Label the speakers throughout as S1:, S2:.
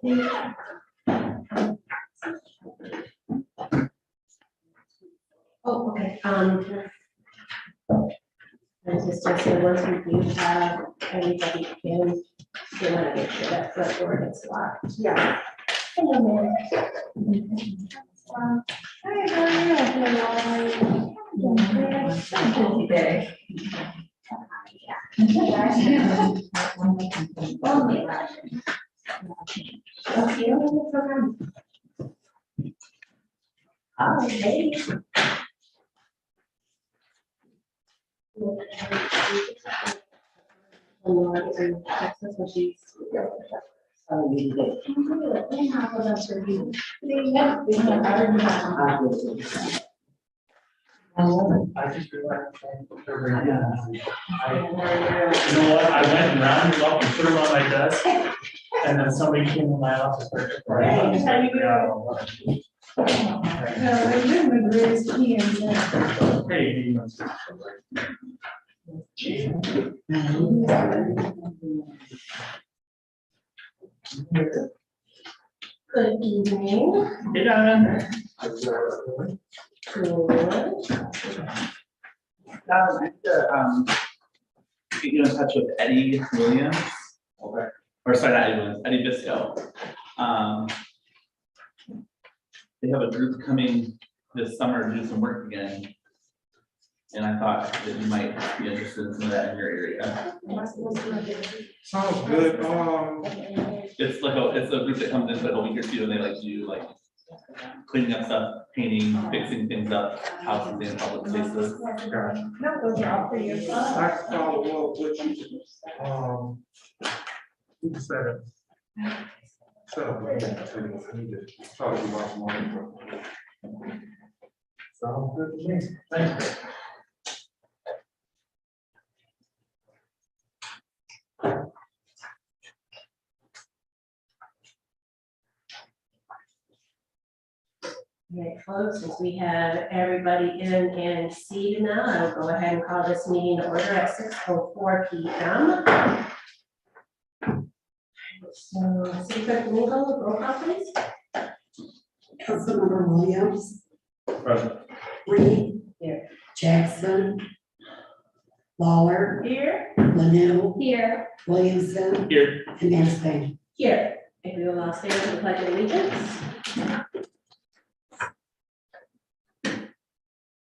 S1: Oh, okay. I just said once we do have everybody in, we want to make sure that front door gets locked.
S2: Yeah.
S1: Hello, ma'am.
S2: Hi, how are you?
S1: Busy day. Oh, hey. Texas when she's. Oh, you did.
S3: I just realized. You know what, I went and rounded them up and put them on my desk, and then somebody came in my office.
S2: Hey, how you doing? No, they've been the greatest hands.
S3: Hey, he must.
S1: Good evening.
S3: Hey, Donna.
S4: Get you in touch with Eddie Williams. Okay. Or sorry, not Eddie Williams, Eddie Bisco. They have a group coming this summer to do some work again. And I thought that you might be interested in some of that in your area.
S5: Sounds good.
S4: It's like it's a group that comes in for a week or two and they like to do like cleaning up stuff, painting, fixing things up, houses and public spaces.
S2: No, those are all for you.
S5: I can follow up with you. You can set it. Set up. I need to try to do my morning. Sounds good to me.
S3: Thank you.
S1: Okay, folks, since we have everybody in and seated now, I'll go ahead and call this meeting to order at 6:04 p.m. So, City Clerk Domingo, roll call please.
S6: Councilmember Williams.
S3: Present.
S6: Reed.
S1: Here.
S6: Jackson. Lawler.
S1: Here.
S6: Lanu.
S1: Here.
S6: Williamson.
S4: Here,
S6: And Mayor Span.
S1: Here. If we will all stand for the pledge of allegiance.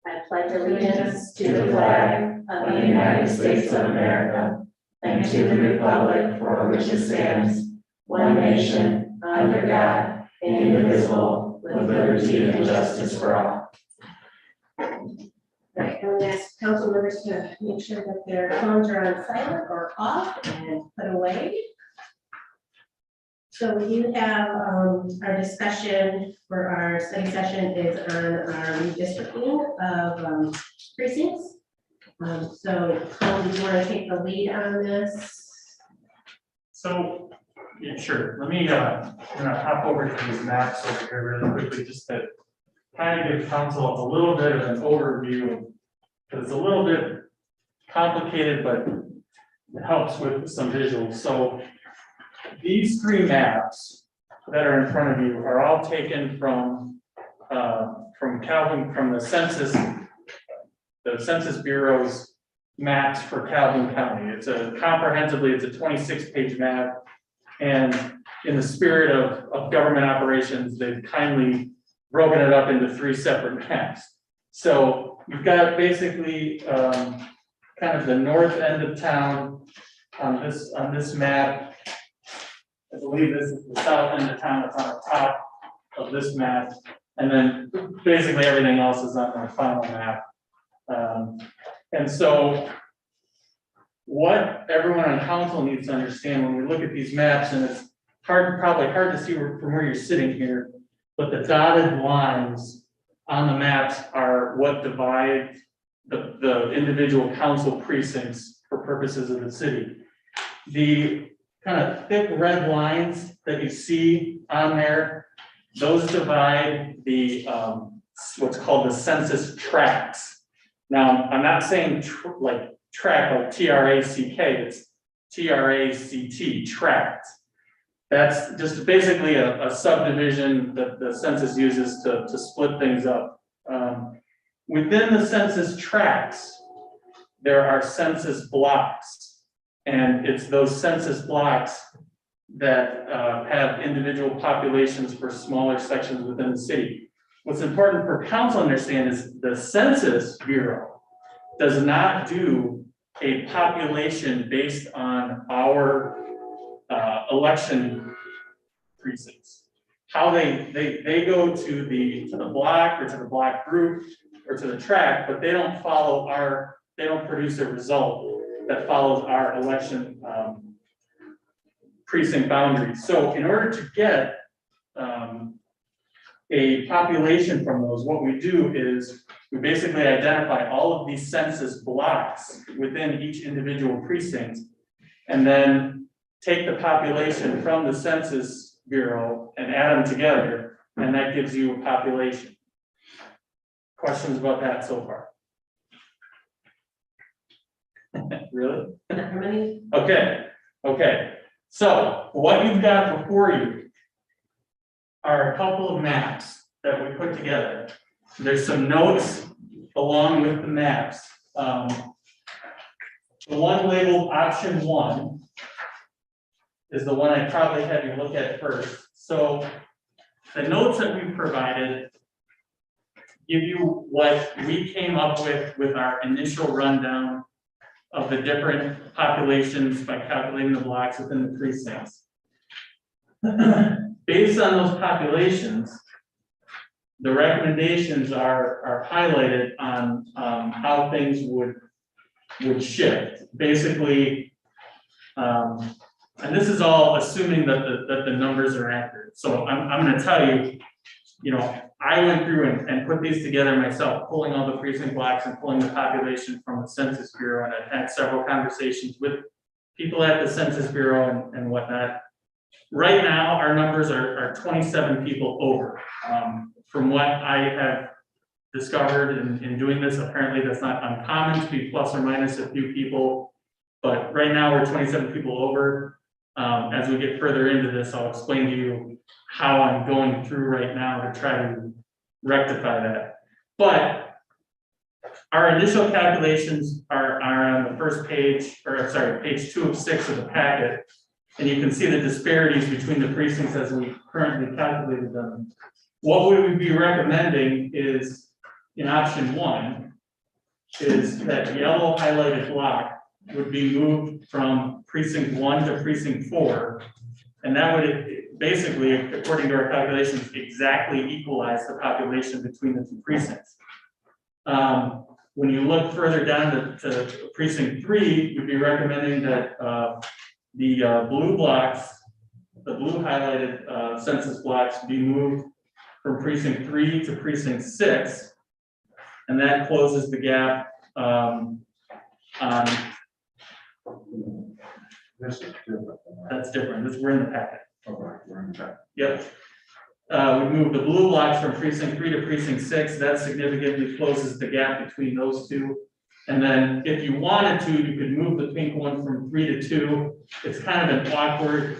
S1: I pledge allegiance to the flag of the United States of America and to the republic for which it stands, one nation, under God, indivisible, with liberty and justice for all. Right, and we ask council members to make sure that their phones are on silent or off and put away. So we do have our discussion for our study session is on our redistricting of precincts. So Colin, do you want to take the lead on this?
S3: So, yeah, sure, let me, I'm gonna hop over to these maps over here really quickly, just to kind of give council a little bit of an overview. Because it's a little bit complicated, but it helps with some visuals. So these three maps that are in front of you are all taken from Calvin, from the Census Bureau's maps for Calvin County. It's a 26-page map. And in the spirit of government operations, they've kindly broken it up into 3 separate maps. So you've got basically kind of the north end of town on this map. I believe this is the south end of town that's on the top of this map. And then basically everything else is on the final map. And so what everyone on council needs to understand when we look at these maps, and it's probably hard to see from where you're sitting here, but the dotted lines on the maps are what divide the individual council precincts for purposes of the city. The kind of thick red lines that you see on there, those divide the what's called the census tracts. Now, I'm not saying track like TRACK, it's TRACT. That's just basically a subdivision that the census uses to split things up. Within the census tracts, there are census blocks. And it's those census blocks that have individual populations for smaller sections within the city. What's important for council to understand is the Census Bureau does not do a population based on our election precincts. How they go to the block or to the block group or to the tract, but they don't follow they don't produce a result that follows our election precinct boundaries. So in order to get a population from those, what we do is we basically identify all of these census blocks within each individual precinct, and then take the population from the Census Bureau and add them together, and that gives you a population. Questions about that so far? Really? Okay. So what you've got before you are a couple of maps that we put together. There's some notes along with the maps. The one labeled option 1 is the one I probably had you look at first. So the notes that we provided give you what we came up with our initial rundown of the different populations by calculating the blocks within the precincts. Based on those populations, the recommendations are highlighted on how things would shift. Basically, and this is all assuming that the numbers are accurate. So I'm going to tell you, I went through and put these together myself, pulling all the precinct blocks and pulling the population from the Census Bureau, and I've had several conversations with people at the Census Bureau and whatnot. Right now, our numbers are 27 people over. From what I have discovered in doing this, apparently that's not uncommon to be plus or minus a few people, but right now we're 27 people over. As we get further into this, I'll explain to you how I'm going through right now to try to rectify that. But our initial calculations are on the first page, or sorry, page 2 of 6 of the packet. And you can see the disparities between the precincts as we currently calculated them. What we would be recommending is, in option 1, is that yellow highlighted block would be moved from precinct 1 to precinct 4. And that would basically, according to our calculations, exactly equalize the population between the two precincts. When you look further down to precinct 3, we'd be recommending that the blue blocks, the blue highlighted census blocks, be moved from precinct 3 to precinct 6. And that closes the gap on.
S5: This is different.
S3: That's different. We're in the packet.
S5: All right, we're in the back.
S3: Yep. We moved the blue blocks from precinct 3 to precinct 6. That significantly closes the gap between those two. And then if you wanted to, you could move the pink one from 3 to 2. It's kind of an awkward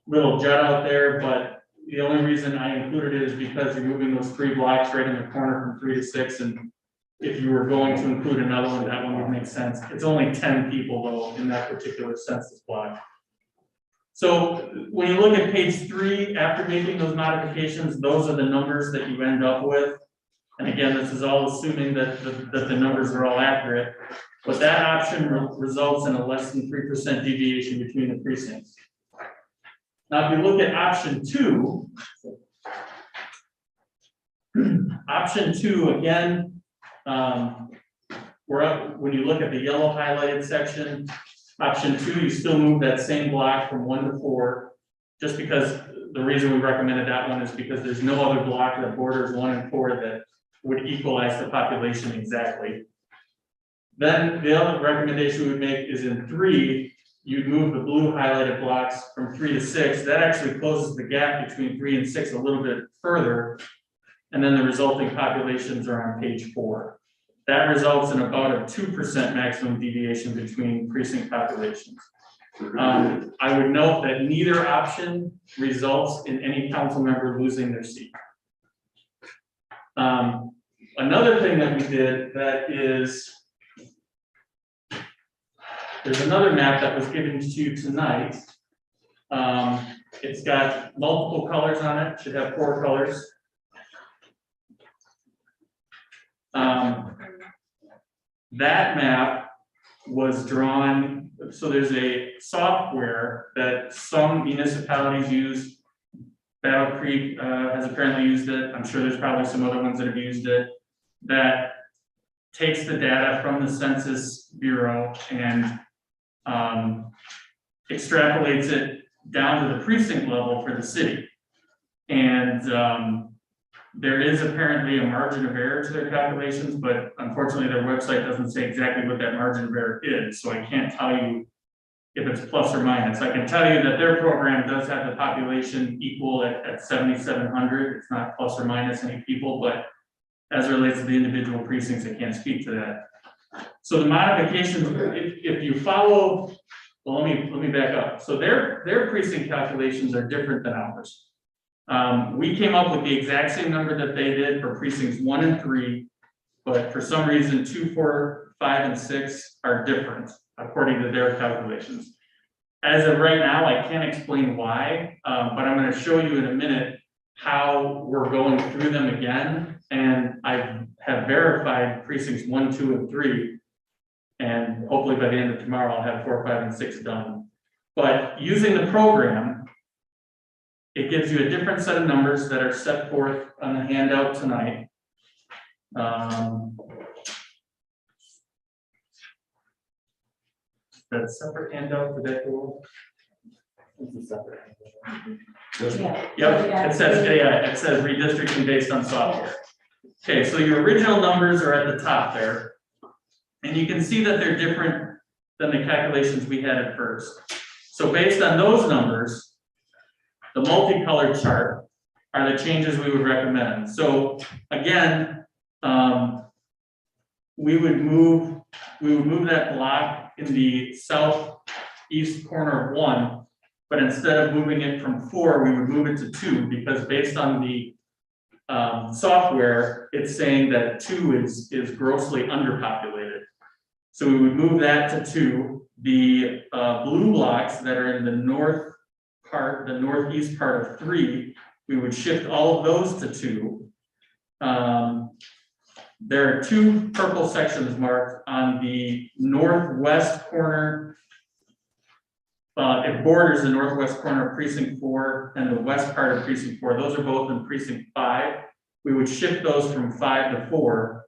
S3: little jut out there, but the only reason I included it is because you're moving those 3 blocks right in the corner from 3 to 6. And if you were going to include another one, that one would make sense. It's only 10 people though in that particular census block. So when you look at page 3, after making those modifications, those are the numbers that you end up with. And again, this is all assuming that the numbers are all accurate, but that option results in a less than 3% deviation between the precincts. Now, if you look at option 2, option 2, again, when you look at the yellow highlighted section, option 2, you still move that same block from 1 to 4, just because the reason we recommended that one is because there's no other block that borders 1 and 4 that would equalize the population exactly. Then the other recommendation we would make is in 3, you'd move the blue highlighted blocks from 3 to 6. That actually closes the gap between 3 and 6 a little bit further. And then the resulting populations are on page 4. That results in about a 2% maximum deviation between precinct populations. I would note that neither option results in any council member losing their seat. Another thing that we did that is, there's another map that was given to you tonight. It's got multiple colors on it, should have 4 colors. That map was drawn, so there's a software that some municipalities use. Battle Creek has apparently used it. I'm sure there's probably some other ones that have used it. That takes the data from the Census Bureau and extrapolates it down to the precinct level for the city. And there is apparently a margin of error to their calculations, but unfortunately their website doesn't say exactly what that margin of error is, so I can't tell you if it's plus or minus. I can tell you that their program does have the population equal at 7,700. It's not plus or minus any people, but as it relates to the individual precincts, I can't speak to that. So the modifications, if you follow, well, let me back up. So their precinct calculations are different than ours. We came up with the exact same number that they did for precincts 1 and 3, but for some reason 2, 4, 5, and 6 are different according to their calculations. As of right now, I can't explain why, but I'm going to show you in a minute how we're going through them again. And I have verified precincts 1, 2, and 3, and hopefully by the end of tomorrow, I'll have 4, 5, and 6 done. But using the program, it gives you a different set of numbers that are set forth on the handout tonight. That separate handout, did that go? It's a separate handout. Yep, it says redistricting based on software. Okay, so your original numbers are at the top there. And you can see that they're different than the calculations we had at first. So based on those numbers, the multicolored chart are the changes we would recommend. So again, we would move that block in the southeast corner of 1, but instead of moving it from 4, we would move it to 2, because based on the software, it's saying that 2 is grossly underpopulated. So we would move that to 2. The blue blocks that are in the northeast part of 3, we would shift all of those to 2. There are 2 purple sections marked on the northwest corner. It borders the northwest corner of precinct 4 and the west part of precinct 4. Those are both in precinct 5. We would shift those from 5 to 4.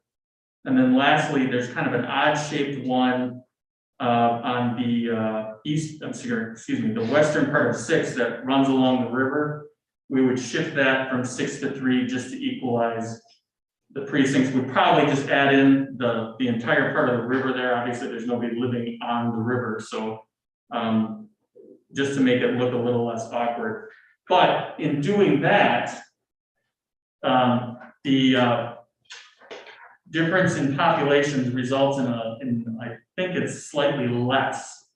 S3: And then lastly, there's kind of an odd shaped one on the the western part of 6 that runs along the river. We would shift that from 6 to 3 just to equalize the precincts. We'd probably just add in the entire part of the river there. Obviously, there's nobody living on the river, so just to make it look a little less awkward. But in doing that, the difference in populations results in I think it's slightly less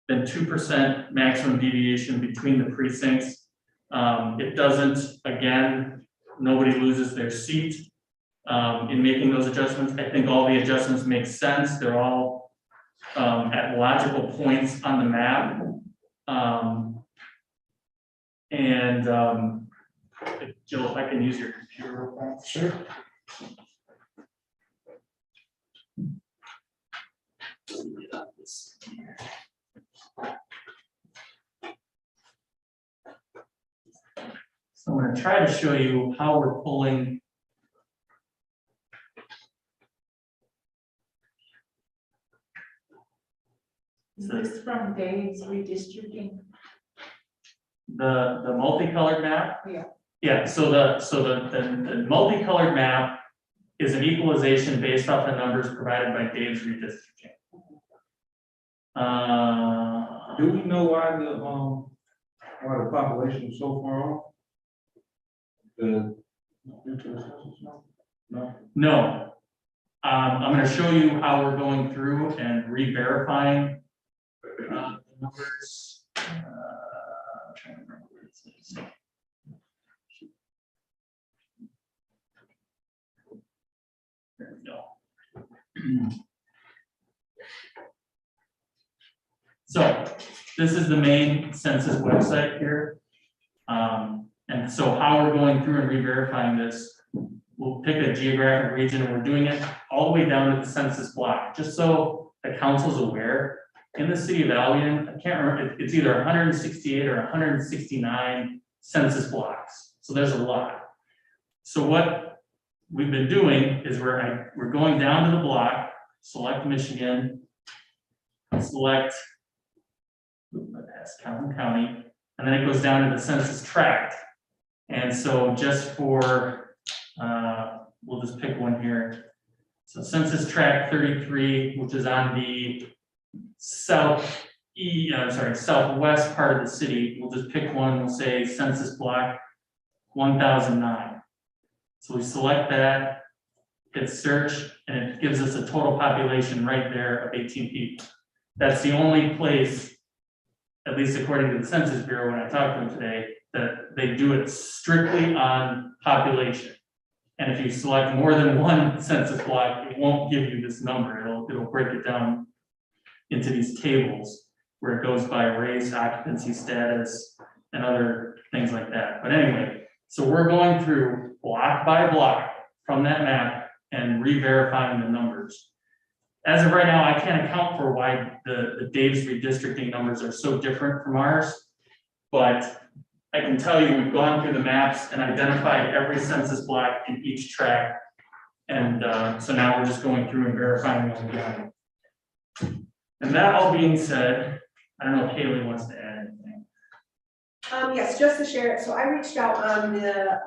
S3: than 2% maximum deviation between the precincts. It doesn't, again, nobody loses their seat in making those adjustments. I think all the adjustments make sense. They're all at logical points on the map. Jill, if I can use your computer real quick.
S6: Sure.
S3: So I'm going to try to show you how we're pulling.
S2: Is this from Dave's redistricting?
S3: The multicolored map?
S2: Yeah.
S3: Yeah, so the multicolored map is an equalization based off the numbers provided by Dave's redistricting.
S5: Do we know why the population is so far off? Due to the census now? No.
S3: No. I'm going to show you how we're going through and re-verifying numbers. Trying to remember where this is. There we go. So this is the main census website here. And so how we're going through and re-verifying this, we'll pick a geographic region and we're doing it all the way down to the census block, just so the council's aware. In the city of Albion, I can't remember, it's either 168 or 169 census blocks. So there's a lot. So what we've been doing is we're going down to the block, select Michigan, select Calhoun County, and then it goes down to the census tract. And so just for, we'll just pick one here. So census tract 33, which is on the southwest part of the city. We'll just pick one, we'll say census block 1009. So we select that, hit search, and it gives us a total population right there of 18 people. That's the only place, at least according to the Census Bureau when I talked to them today, that they do it strictly on population. And if you select more than one census block, it won't give you this number. It'll break it down into these tables where it goes by race, occupancy status, and other things like that. But anyway, so we're going through block by block from that map and re-verifying the numbers. As of right now, I can't account for why the Dave's redistricting numbers are so different from ours, but I can tell you we've gone through the maps and identified every census block in each tract. And so now we're just going through and verifying them again. And that all being said, I don't know if Haley wants to add anything.
S2: Yes, just to share it. So I reached out on the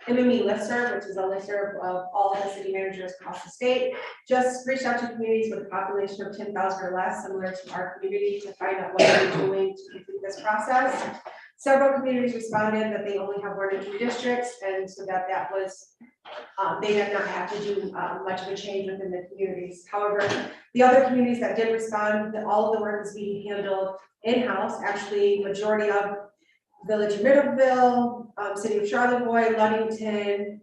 S2: MME listserv, which is a listserv of all of the city managers across the state. Just reached out to communities with a population of 10,000 or less, similar to our community, to find out what they're doing to complete this process. Several communities responded that they only have 1 or 2 districts, and so that was, they did not have to do much of a change within the communities. However, the other communities that did respond, that all of the work is being handled in-house. Actually, majority of Village of Middleville, City of Charlevoix, Ludington,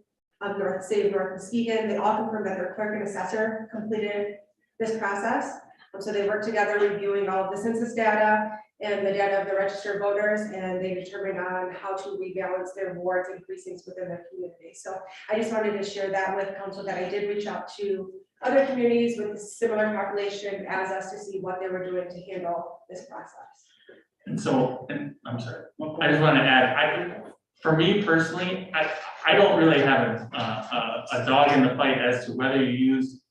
S2: City of North Muskegon, they all confirmed that their clerk and assessor completed this process. So they worked together reviewing all of the census data and the data of the registered voters, and they determined on how to rebalance their wards and precincts within their community. So I just wanted to share that with council, that I did reach out to other communities with a similar population as us to see what they were doing to handle this process.
S3: And so, and I'm sorry, I just want to add, for me personally, I don't really have a dog in the fight as to whether you use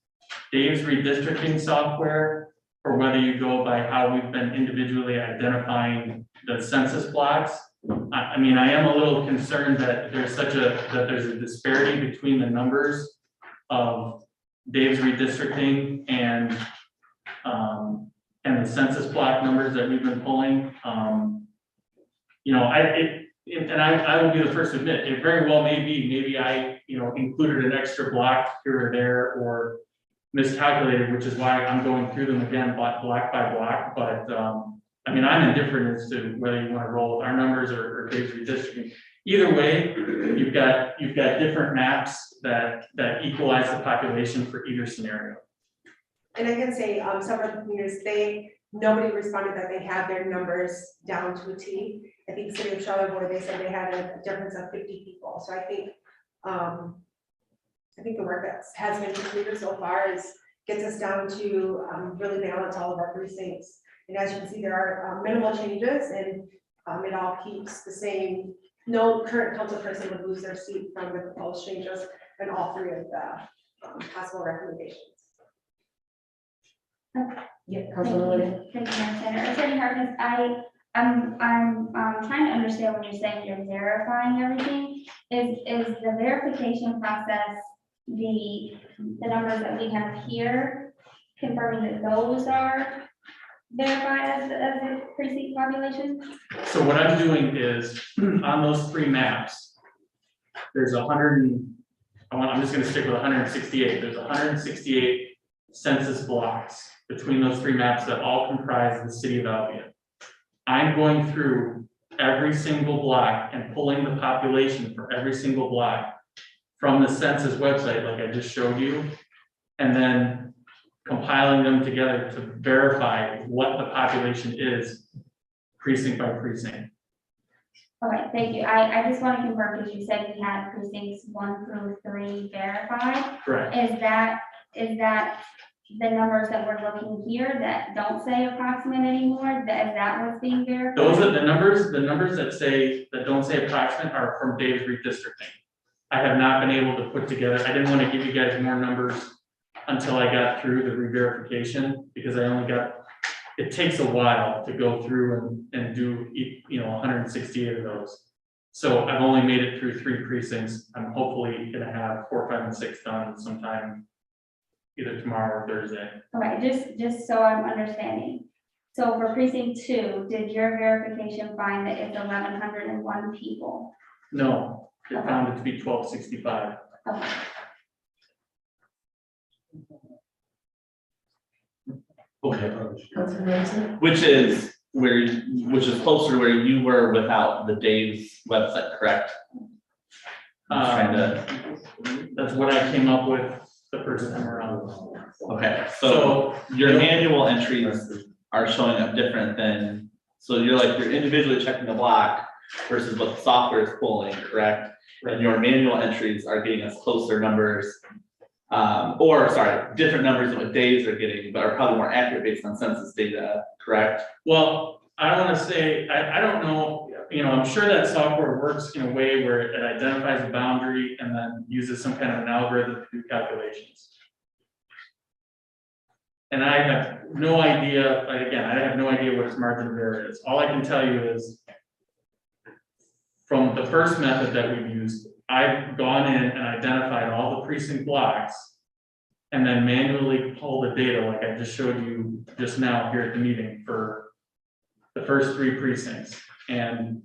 S3: Dave's redistricting software or whether you go by how we've been individually identifying the census blocks. I mean, I am a little concerned that there's a disparity between the numbers of Dave's redistricting and the census block numbers that we've been pulling. You know, I will be the first to admit, it very well may be, maybe I, included an extra block here or there or miscalculated, which is why I'm going through them again, block by block. But I mean, I'm indifferent as to whether you want to roll with our numbers or Dave's redistricting. Either way, you've got different maps that equalize the population for either scenario.
S2: And I can say several communities, nobody responded that they had their numbers down to a T. I think the City of Charlevoix, they said they had a difference of 50 people. So I think the work that has been completed so far gets us down to really balance all of our precincts. And as you can see, there are minimal changes, and it all keeps the same. No current council person would lose their seat from the proposed changes in all 3 of the possible recommendations.
S6: Yeah,
S7: Thank you, Senator. Attorney Harkness, I'm trying to understand when you're saying you're verifying everything. Is the verification process the numbers that we have here, confirming that those are verified as the precinct population?
S3: So what I'm doing is on those 3 maps, there's I'm just going to stick with 168. There's 168 census blocks between those 3 maps that all comprise the city of Albion. I'm going through every single block and pulling the population for every single block from the census website, like I just showed you, and then compiling them together to verify what the population is precinct by precinct.
S7: Okay, thank you. I just want to confirm, because you said we had precincts 1 through 3 verified.
S3: Correct.
S7: Is that the numbers that we're looking here that don't say approximate anymore? Is that what's being verified?
S3: Those are the numbers that don't say approximate are from Dave's redistricting. I have not been able to put together, I didn't want to give you guys more numbers until I got through the re-verification, because it takes a while to go through and do, 168 of those. So I've only made it through 3 precincts. I'm hopefully gonna have 4, 5, and 6 done sometime either tomorrow or Thursday.
S7: Okay, just so I'm understanding. So for precinct 2, did your verification find that it's 1,101 people?
S3: No, it found it to be 1265.
S7: Okay.
S4: Okay,
S1: Councilman Anderson?
S4: which is closer to where you were without the Dave's website, correct? I'm just trying to,
S3: That's what I came up with the first time around.
S4: okay, so your manual entries are showing up different than, so you're individually checking the block versus what the software is pulling, correct? And your manual entries are getting us closer numbers, different numbers than what Dave's are getting, but are probably more accurate based on census data, correct?
S3: Well, I don't want to say, I don't know, I'm sure that software works in a way where it identifies a boundary and then uses some kind of an algorithm to do calculations. And I have no idea, I have no idea what its margin of error is. All I can tell you is from the first method that we've used, I've gone in and identified all the precinct blocks and then manually pulled the data like I just showed you just now here at the meeting for the first 3 precincts. And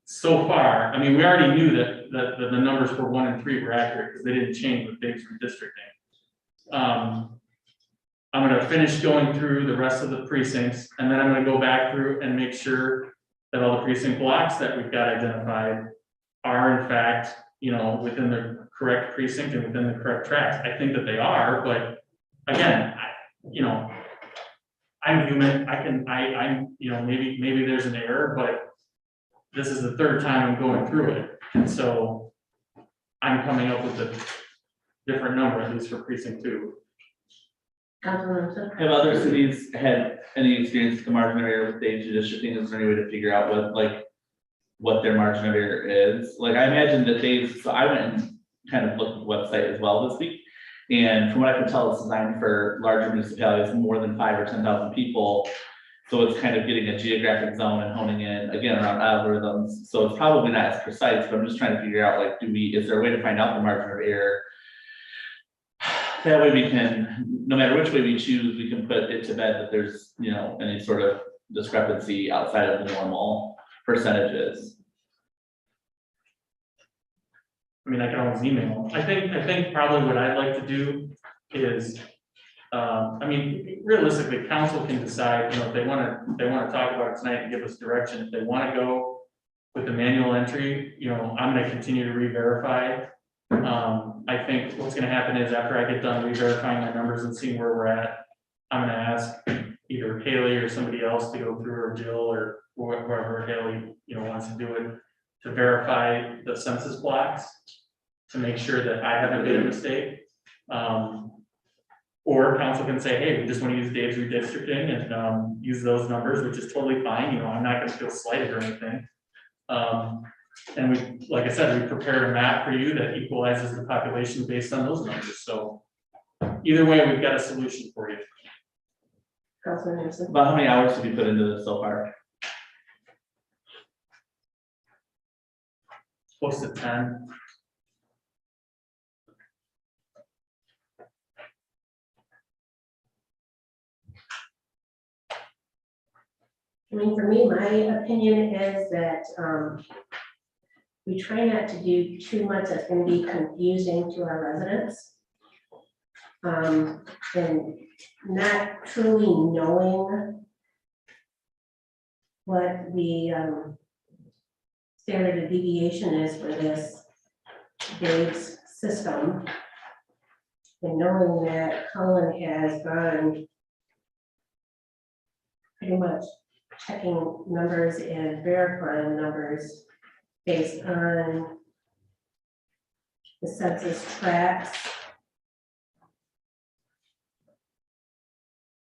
S3: so far, we already knew that the numbers for 1 and 3 were accurate because they didn't change with Dave's redistricting. I'm gonna finish going through the rest of the precincts, and then I'm gonna go back through and make sure that all the precinct blocks that we've got identified are in fact, within the correct precinct and within the correct tracks. I think that they are, but again, I'm human. Maybe there's an error, but this is the 3rd time I'm going through it. And so I'm coming up with a different number, at least for precinct 2.
S1: Councilman Anderson?
S4: Have other cities had any experience with the margin of error with Dave's redistricting? Is there any way to figure out what their margin of error is? I imagine that so I went and kind of looked at the website as well this week. And from what I can tell, it's designed for larger municipalities, more than 5 or 10,000 people. So it's kind of getting a geographic zone and honing in again around algorithms. So it's probably not as precise, but I'm just trying to figure out is there a way to find out the margin of error? That way we can, no matter which way we choose, we can put it to bed that there's, any sort of discrepancy outside of the normal percentages.
S3: I can always email. I think probably what I'd like to do is, realistically, council can decide, if they want to talk about it tonight and give us direction. If they want to go with the manual entry, I'm going to continue to re-verify. I think what's going to happen is after I get done re-verifying my numbers and seeing where we're at, I'm going to ask either Haley or somebody else to go through, or Jill, or whoever Haley, wants to do it, to verify the census blocks to make sure that I haven't made a mistake. Or council can say, hey, we just want to use Dave's redistricting and use those numbers, which is totally fine. I'm not going to feel slighted or anything. And we, like I said, we prepared a map for you that equalizes the population based on those numbers. So either way, we've got a solution for you.
S1: Councilman Anderson?
S4: About how many hours have you put into this so far?
S3: Close to 10.
S1: For me, my opinion is that we try not to do too much that's going to be confusing to our residents. And not truly knowing what the standard of deviation is for this Dave's system. And knowing that Colin has gone pretty much checking numbers and verifying numbers based on the census tracts.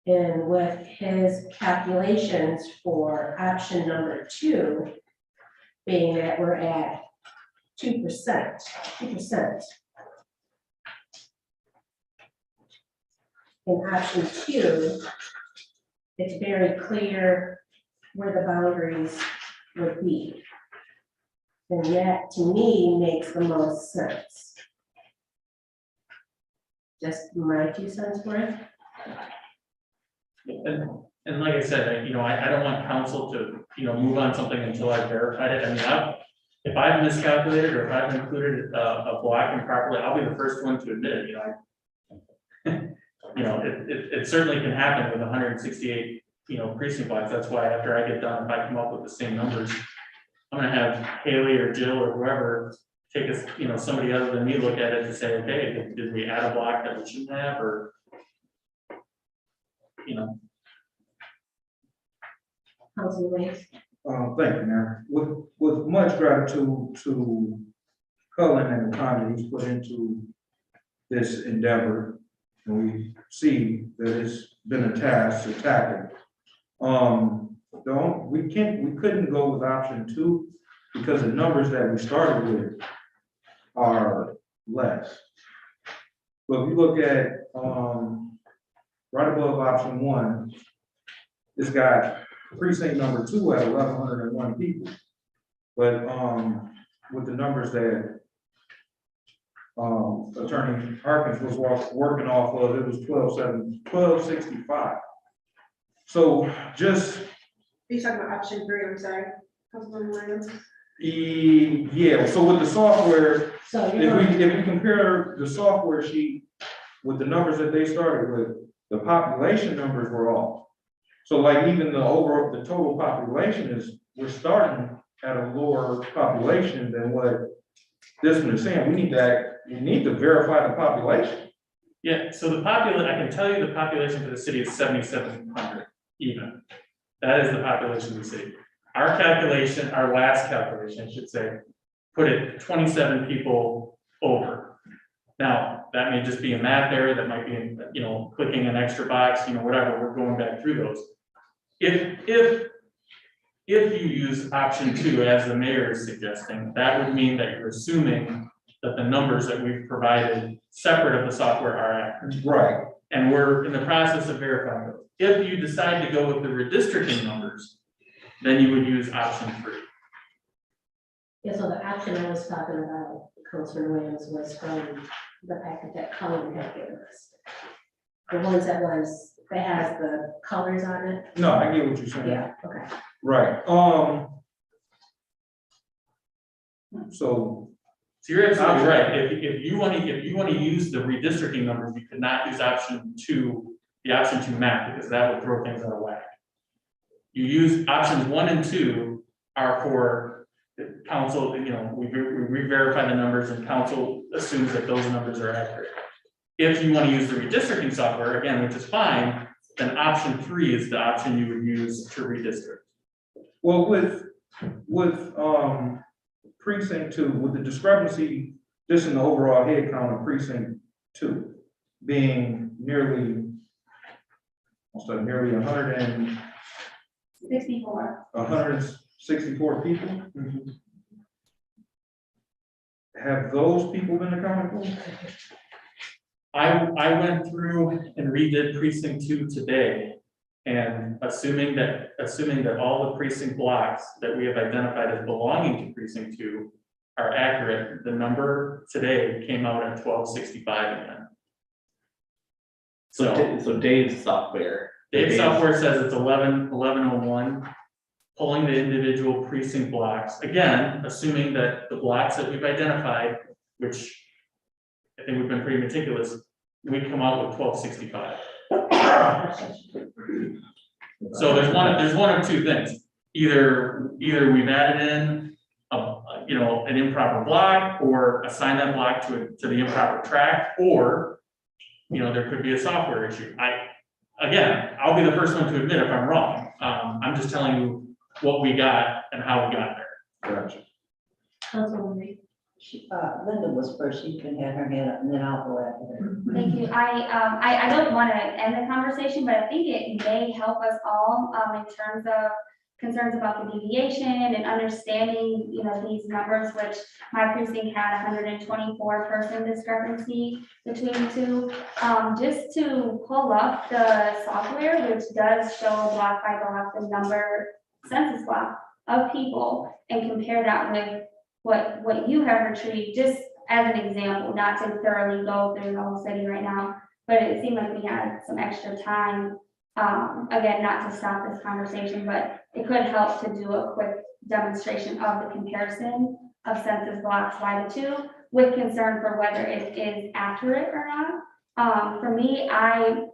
S1: And with his calculations for option number 2, being that we're at 2%. In option 2, it's very clear where the boundaries would be. And that, to me, makes the most sense. Just my 2 cents worth.
S3: And like I said, I don't want council to, move on something until I've verified it. I mean, if I've miscalculated or if I've included a block improperly, I'll be the first one to admit it, it certainly can happen with 168, precinct blocks. That's why after I get done, if I come up with the same numbers, I'm gonna have Haley or Jill or whoever take us, somebody other than me look at it to say, okay, did we add a block that we shouldn't have, or,
S1: Council Wade.
S5: Thank you, Mayor. With much gratitude to Cullen and the time that he's put into this endeavor, and we see that it's been a task to tackle. We couldn't go with option 2 because the numbers that we started with are less. But if you look at right above option 1, it's got precinct number 2 at 1,101 people. But with the numbers that Attorney Harkins was working off of, it was 1265. So just.
S2: Are you talking about option 3? I'm sorry. Councilman Williams?
S5: Yeah, so with the software,
S1: So
S5: if
S1: you're going,
S5: we compare the software sheet with the numbers that they started with, the population numbers were off. So like even the total population we're starting at a lower population than what this one is saying. We need to verify the population.
S3: yeah, so I can tell you the population for the city is 7,700 even. That is the population of the city. Our last calculation, I should say, put it 27 people over. Now, that may just be a math error, that might be, clicking an extra box, whatever, we're going back through those. If you use option 2, as the mayor is suggesting, that would mean that you're assuming that the numbers that we've provided separate of the software are accurate.
S5: Right.
S3: And we're in the process of verifying those. If you decide to go with the redistricting numbers, then you would use option 3.
S1: yeah, so the option I was talking about, Councilman Williams, was from the packet that Colin had given us. The ones that has the colors on it.
S5: No, I get what you're saying.
S1: Yeah, okay.
S5: Right. So
S3: you're absolutely right. If you want to use the redistricting numbers, you could not use option 2, the option 2 map, because that would throw things out of whack. You use options 1 and 2 are for council, we re-verify the numbers and council assumes that those numbers are accurate. If you want to use the redistricting software, again, which is fine, then option 3 is the option you would use to redistrict.
S5: well, with precinct 2, with the discrepancy just in the overall head count of precinct 2 being nearly 164 people. Have those people been accounted for?
S3: I went through and redid precinct 2 today, and assuming that all the precinct blocks that we have identified as belonging to precinct 2 are accurate, the number today came out at 1265 again.
S4: So Dave's software.
S3: Dave's software says it's 1101, pulling the individual precinct blocks, again, assuming that the blocks that we've identified, which I think we've been pretty meticulous, we come out with 1265. So there's one of two things. either we've added in an improper block or assign that block to the improper track, or, there could be a software issue. I'll be the first one to admit if I'm wrong. I'm just telling you what we got and how we got there.
S5: Gotcha.
S6: Councilwoman Reed.
S1: Linda was first, she can have her hand up, and then I'll go after her.
S7: Thank you. I don't want to end the conversation, but I think it may help us all, in terms of concerns about the deviation and understanding, these numbers, which my precinct had 124 person discrepancy between the two. Just to pull up the software, which does show block by block the number census block of people, and compare that with what you have retrieved, just as an example, not to thoroughly go through the whole city right now, but it seemed like we had some extra time. Again, not to stop this conversation, but it could help to do a quick demonstration of the comparison of census blocks by the two, with concern for whether it is accurate or not. For me, I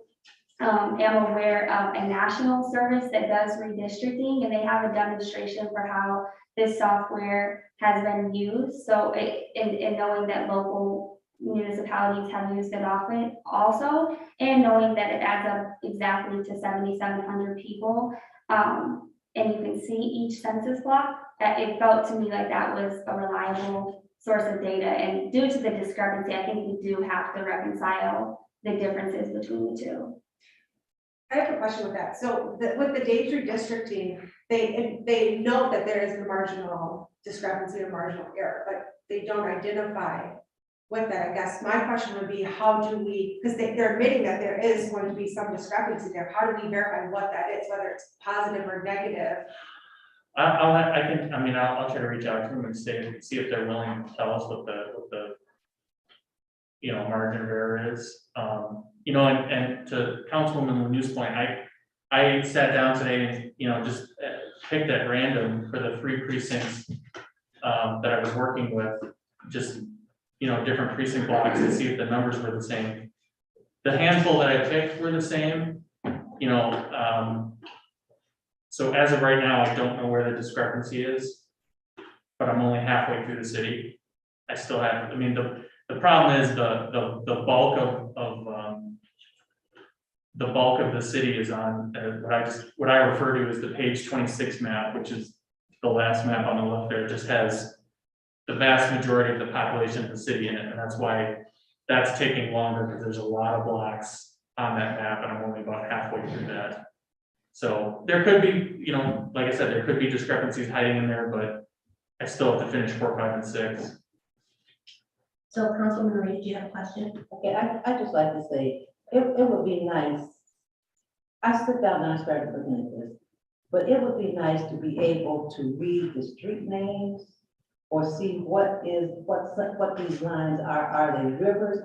S7: am aware of a national service that does redistricting, and they have a demonstration for how this software has been used. So in knowing that local municipalities have used it often also, and knowing that it adds up exactly to 7,700 people, and you can see each census block, it felt to me like that was a reliable source of data. And due to the discrepancy, I think we do have to reconcile the differences between the two.
S2: I have a question with that. So with the DAGE redistricting, they note that there is a marginal discrepancy or marginal error, but they don't identify with that. I guess my question would be, how do we, because they're admitting that there is going to be some discrepancy there. How do we verify what that is, whether it's positive or negative?
S3: I'll try to reach out to them and see if they're willing to tell us what the margin of error is. And to Councilwoman Lanew's point, I sat down today and, just picked at random for the 3 precincts that I was working with, just, different precinct blocks to see if the numbers were the same. The handful that I picked were the same, so as of right now, I don't know where the discrepancy is, but I'm only halfway through the city. I still have, the problem is the bulk of the city is on what I refer to as the page 26 map, which is the last map on the left there. It just has the vast majority of the population of the city in it, and that's why that's taking longer, because there's a lot of blocks on that map, and I'm only about halfway through that. So there could be, like I said, there could be discrepancies hiding in there, but I still have to finish 4, 5, and 6.
S6: So Councilwoman Reed, do you have a question?
S1: Okay, I just like to say, it would be nice. I sat down and I started looking at this, but it would be nice to be able to read the street names or see what these lines are. Are they rivers?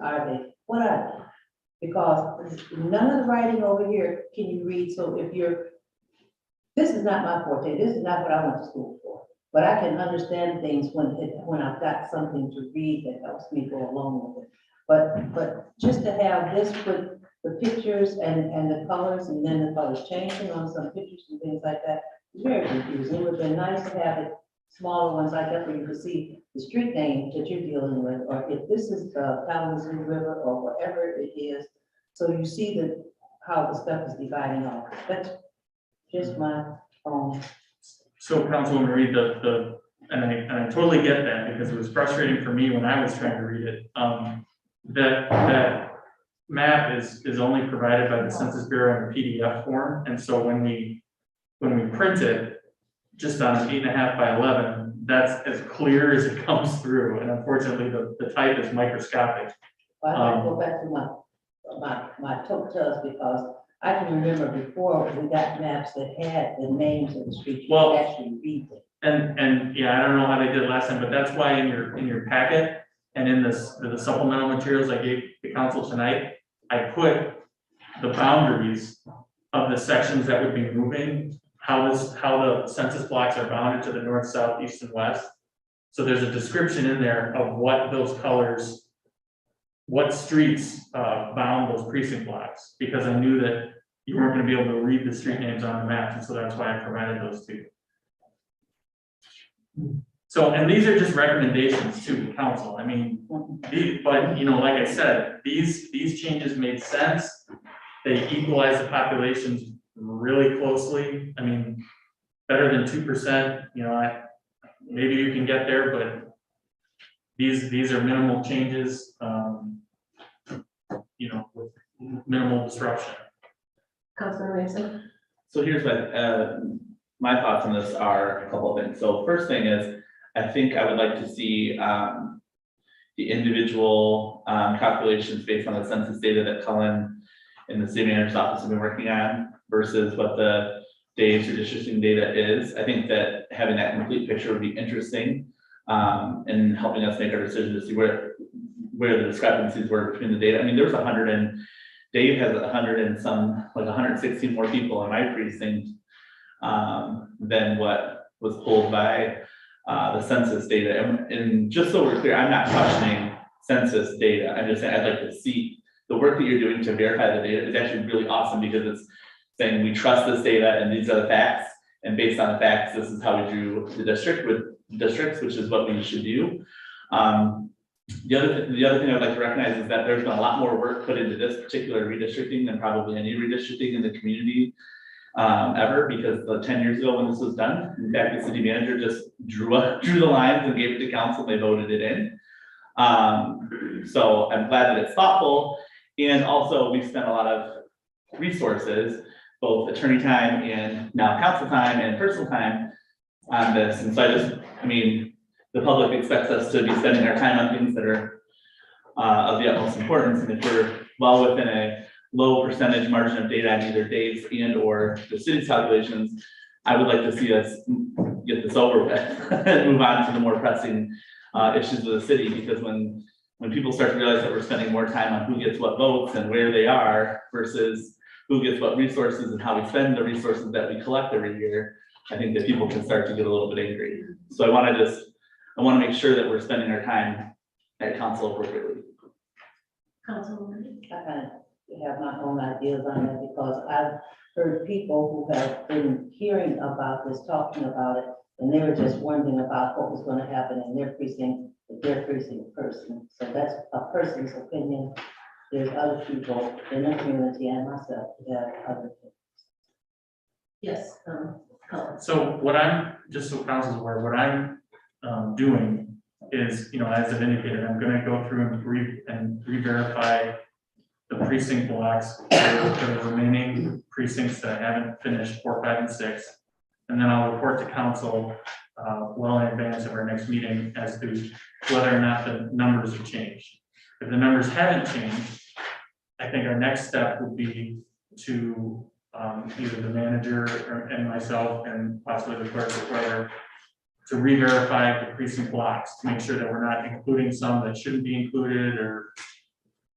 S1: What are they? Because none of the writing over here can you read. So this is not my forte. This is not what I went to school for. But I can understand things when I've got something to read that helps me go along with it. But just to have this with the pictures and the colors, and then the colors changing on some pictures and things like that, it's very confusing. It would have been nice to have it smaller ones like that where you could see the street name that you're dealing with, or if this is the Kalamazoo River or whatever it is, so you see how the stuff is dividing off. That's just my own.
S3: So Councilwoman Reed, and I totally get that, because it was frustrating for me when I was trying to read it. That map is only provided by the Census Bureau in a PDF form, and so when we print it just on an 8.5 by 11, that's as clear as it comes through, and unfortunately the type is microscopic.
S1: Well, I go back to my telltales, because I can remember before we got maps that had the names of the streets, you could actually read them.
S3: And yeah, I don't know how they did last time, but that's why in your packet and in the supplemental materials I gave the council tonight, I put the boundaries of the sections that would be moving, how the census blocks are bounded to the north, south, east, and west. So there's a description in there of what those colors, what streets bound those precinct blocks, because I knew that you weren't going to be able to read the street names on the maps, and so that's why I provided those two. So, and these are just recommendations to the council, I mean, but, you know, like I said, these changes made sense. They equalize the populations really closely, I mean, better than 2%, you know, maybe you can get there, but these are minimal changes, you know, with minimal disruption.
S6: Councilman Ramsey?
S4: So here's my thoughts on this are a couple of things. So first thing is, I think I would like to see the individual calculations based on the census data that Cullen and the city manager's office have been working on versus what the Dave's redistricting data is. I think that having that complete picture would be interesting in helping us make our decision to see where the discrepancies were between the data. I mean, there was 100 and Dave has 100 and some, like 116 more people in my precinct than what was pulled by the census data. And just so we're clear, I'm not questioning census data. I'm just saying I'd like to see the work that you're doing to verify the data is actually really awesome because it's saying we trust this data and these are the facts. And based on the facts, this is how we drew the district with districts, which is what we should do. The other thing I'd like to recognize is that there's been a lot more work put into this particular redistricting than probably any redistricting in the community ever, because the 10 years ago when this was done, in fact, the city manager just drew the lines and gave it to council, they voted it in. So I'm glad that it's thoughtful. And also we spent a lot of resources, both attorney time and now council time and personal time on this. And so I mean, the public expects us to be spending our time on things that are of the utmost importance. And if we're well within a low percentage margin of data on either Dave's and or the city's calculations, I would like to see us get this over with and move on to the more pressing issues of the city. Because when people start to realize that we're spending more time on who gets what votes and where they are versus who gets what resources and how we spend the resources that we collect every year, I think that people can start to get a little bit angry. So I want to make sure that we're spending our time at council appropriately.
S6: Councilwoman?
S1: I kind of have my own ideas on it because I've heard people who have been hearing about this, talking about it, and they were just wondering about what was going to happen in their precinct with their precinct person. So that's a person's opinion. There's other people in the community and myself who have other opinions.
S6: Yes, Cullen.
S3: So what I'm, just so council's aware, what I'm doing is, you know, as I've indicated, I'm gonna go through and re-verify the precinct blocks for the remaining precincts that I haven't finished, 4, 5, and 6. And then I'll report to council well in advance of our next meeting as to whether or not the numbers have changed. If the numbers haven't changed, I think our next step would be to either the manager and myself and possibly the clerk or whoever to re-verify the precinct blocks to make sure that we're not including some that shouldn't be included or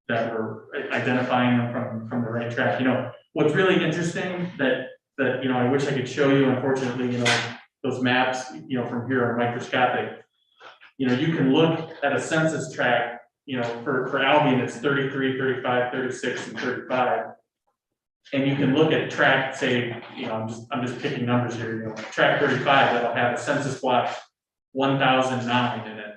S3: that we're identifying them from the right track. You know, what's really interesting that you know, I wish I could show you, unfortunately, you know, those maps, you know, from here are microscopic. You know, you can look at a census tract, you know, for Albion, it's 33, 35, 36, and 35. And you can look at tract, say, you know, I'm just picking numbers here, you know, tract 35, that'll have a census block 1009 in it.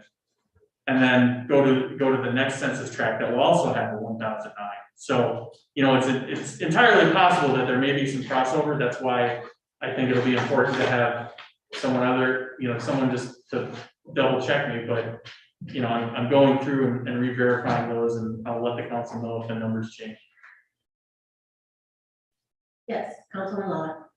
S3: And then go to the next census tract that will also have a 1009. So, you know, it's entirely possible that there may be some crossover. That's why I think it'll be important to have someone just to double check me, but you know, I'm going through and re-verifying those, and I'll let the council know if the numbers change.
S6: Yes, Councilman Lawler.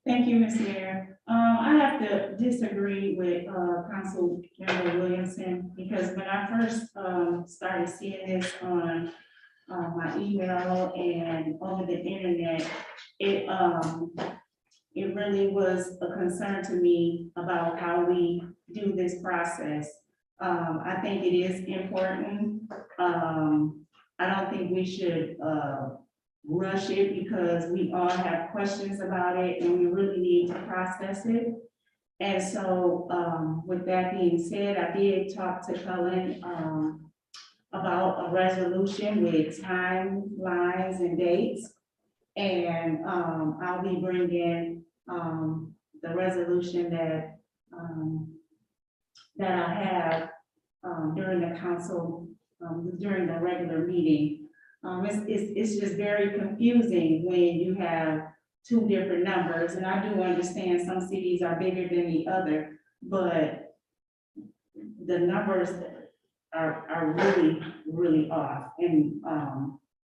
S8: Thank you, Ms. Mayor. I have to disagree with Councilmember Williamson, because when I first started seeing this on my email and over the internet, it really was a concern to me about how we do this process. I think it is important. I don't think we should rush it because we all have questions about it and we really need to process it. And so with that being said, I did talk to Cullen about a resolution with timelines and dates. And I'll be bringing the resolution that that I have during the council, during the regular meeting. It's just very confusing when you have two different numbers, and I do understand some cities are bigger than the other, but the numbers are really, really off. And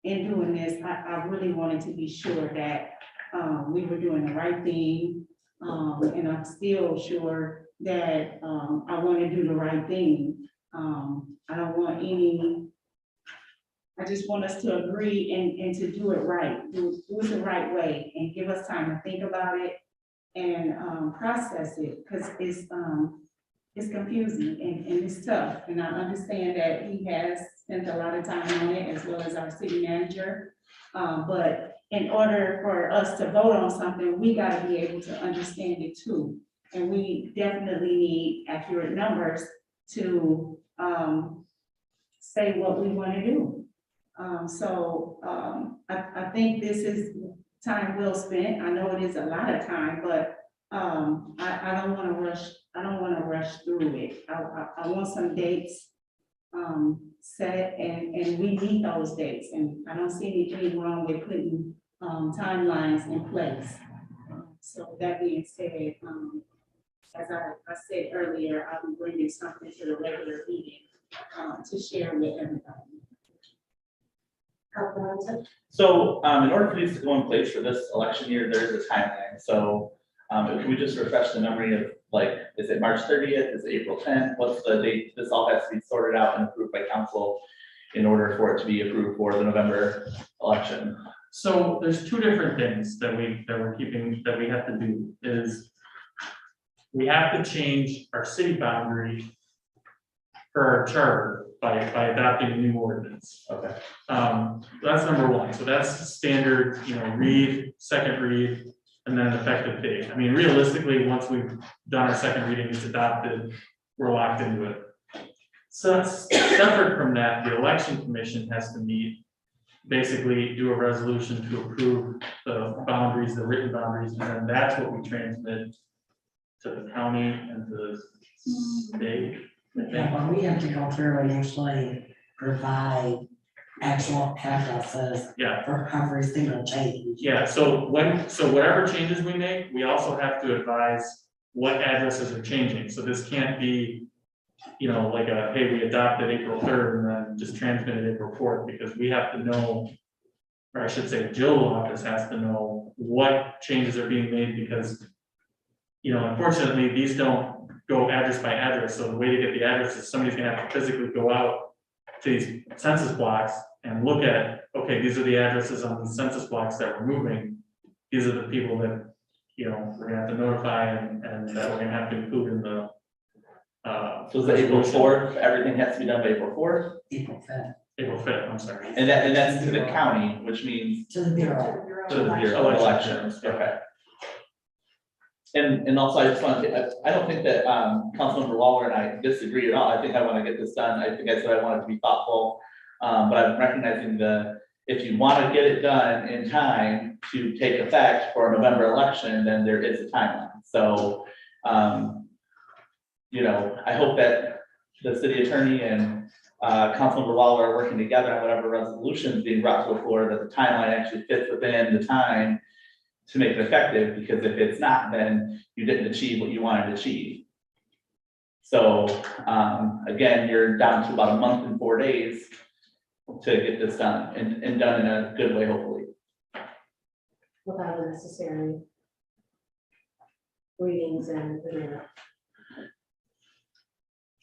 S8: in doing this, I really wanted to be sure that we were doing the right thing. And I'm still sure that I want to do the right thing. I don't want any, I just want us to agree and to do it right, do it the right way, and give us time to think about it and process it, because it's confusing and it's tough. And I understand that he has spent a lot of time on it, as well as our city manager. But in order for us to vote on something, we gotta be able to understand it too. And we definitely need accurate numbers to say what we wanna do. I think this is time well spent. I know it is a lot of time, but I don't wanna rush. I don't wanna rush through it. I want some dates set, and we meet those dates, and I don't see anything wrong with putting timelines in place. So that being said, as I said earlier, I'll be bringing something to the regular meeting to share with everybody.
S4: So, in order for these to go in place for this election year, there is a timeline. So, can we just refresh the memory of, like, is it March 30th? Is it April 10th? What's the date? This all has to be sorted out and approved by council in order for it to be approved for the November election.
S3: So there's two different things that we have to do is we have to change our city boundary for our charter by adopting a new ordinance.
S4: Okay.
S3: That's number one. So that's standard, read, second read, and then effective date. I mean, realistically, once we've done our second reading, it's adopted, we're locked into it. So separate from that, the election commission has to meet, basically do a resolution to approve the boundaries, the written boundaries, and then that's what we transmit to the county and to the state.
S1: Yeah, but we have to go through and actually provide actual addresses
S3: Yeah,
S1: for every single change.
S3: yeah, so whatever changes we make, we also have to advise what addresses are changing, so this can't be, like hey, we adopted April 3rd and then just transmitted April 4th, because we have to know, or I should say, Jill's office has to know what changes are being made, because, unfortunately, these don't go address by address, so the way to get the addresses, somebody's gonna have to physically go out to these census blocks and look at, okay, these are the addresses on the census blocks that we're moving. These are the people that, we're gonna have to notify and that we're gonna have to include in the.
S4: So is it April 4th? Everything has to be done by April 4th?
S1: April 5th,
S3: April 5th, I'm sorry.
S4: And that's to the county, which means
S1: to the Bureau.
S4: to the Bureau of Elections. Okay. And also, I just want to, I don't think that Councilmember Waller and I disagree at all. I think I want to get this done. I think I said I want it to be thoughtful. But I'm recognizing if you want to get it done in time to take effect for a November election, then there is a timeline. So, I hope that the city attorney and Councilmember Waller are working together on whatever resolutions being brought to the floor, that the timeline actually fits within the time to make it effective, because if it's not, then you didn't achieve what you wanted to achieve. So, again, you're down to about a month and 4 days to get this done and done in a good way, hopefully.
S6: Without the necessary readings and.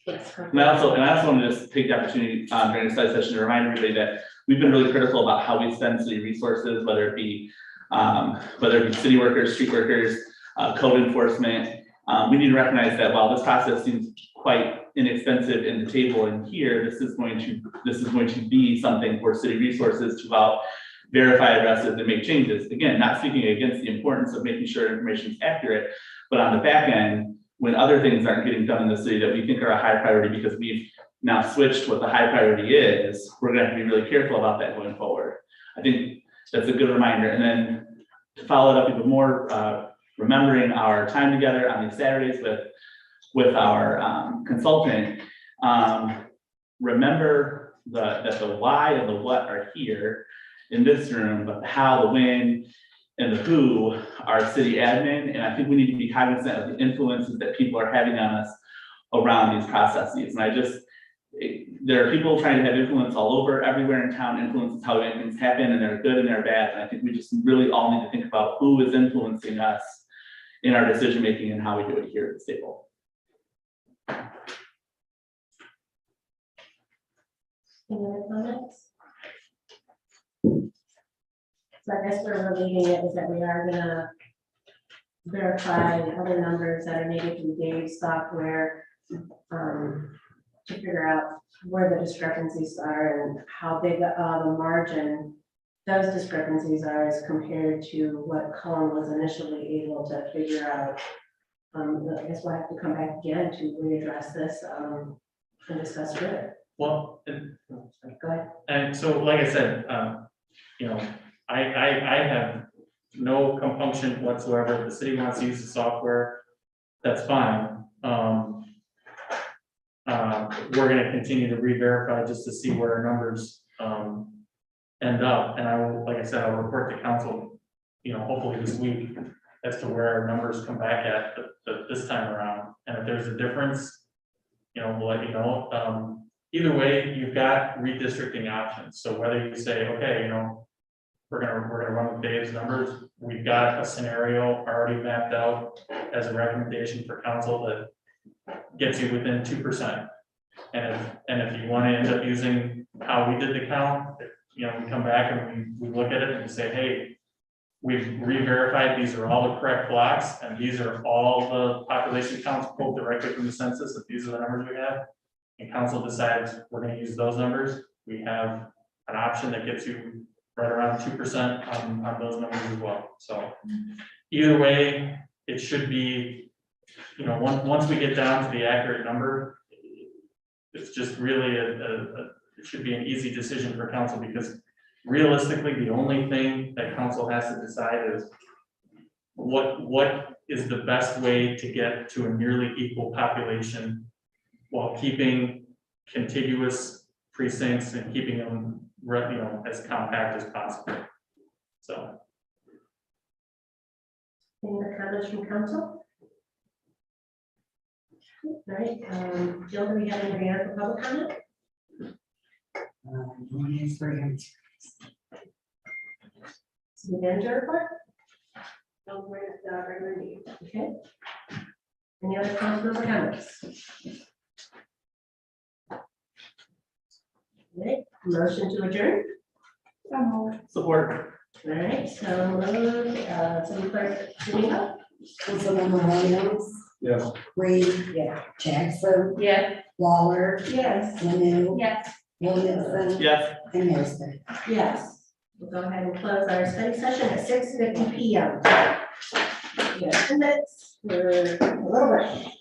S4: And I also want to just take the opportunity during the study session to remind everybody that we've been really critical about how we spend city resources, whether it be city workers, street workers, code enforcement. We need to recognize that while this process seems quite inexpensive in the table in here, this is going to be something for city resources to verify addresses and make changes. Again, not speaking against the importance of making sure information is accurate, but on the back end, when other things aren't getting done in the city that we think are a high priority because we've now switched what the high priority is, we're gonna have to be really careful about that going forward. I think that's a good reminder. And then to follow it up even more, remembering our time together on these Saturdays with with our consultant, remember that the why and the what are here in this room, but the how, the when, and the who are city admin, and I think we need to be cognizant of the influences that people are having on us around these processes. And there are people trying to have influence all over, everywhere in town. Influence is how things happen, and they're good and they're bad. And I think we just really all need to think about who is influencing us in our decision making and how we do it here at the table.
S6: Any other comments? So I guess where we're leaving it is that we are gonna verify other numbers that are needed from Dave's software, to figure out where the discrepancies are and how big the margin those discrepancies are as compared to what Colin was initially able to figure out. I guess we'll have to come back again to readdress this, and discuss further.
S3: Well,
S6: Go ahead.
S3: and so, like I said, you know, I have no compunction whatsoever. If the city wants to use the software, that's fine. We're gonna continue to re-verify just to see where our numbers, end up. And I will, like I said, I'll report to council, you know, hopefully this week as to where our numbers come back at this time around. And if there's a difference, you know, we'll let you know. Either way, you've got redistricting options. So whether you say, okay, you know, we're gonna run with Dave's numbers, we've got a scenario already mapped out as a recommendation for council that gets you within 2%. And if you want to end up using how we did the count, you know, we come back and we look at it and we say, hey, we've re-verified, these are all the correct blocks, and these are all the population counts pulled directly from the census, if these are the numbers we have, and council decides we're gonna use those numbers, we have an option that gets you right around 2% on those numbers as well. So either way, it should be, you know, once we get down to the accurate number, it's just really it should be an easy decision for council, because realistically, the only thing that council has to decide is what is the best way to get to a nearly equal population while keeping contiguous precincts and keeping them, you know, as compact as possible. So.
S6: Any other comments from council? All right, Jill, do we have anything else for public comment? City manager report?
S2: No, we're at the regular meeting.
S6: Okay. Any other council member comments? Okay, motion to adjourn.
S4: Support.
S6: All right, so moved, City Clerk Domingo?
S1: Councilmember Williams,
S5: Yes.
S1: Reed,
S6: Yeah.
S1: Jackson,
S6: Yeah.
S1: Waller,
S8: Yes.
S1: Lanu,
S7: Yes.
S1: Williamson,
S4: Yes.
S1: and Harrison.
S6: Yes. We'll go ahead and close our study session at 6:50 PM. Yeah, 10 minutes, we're a little bit.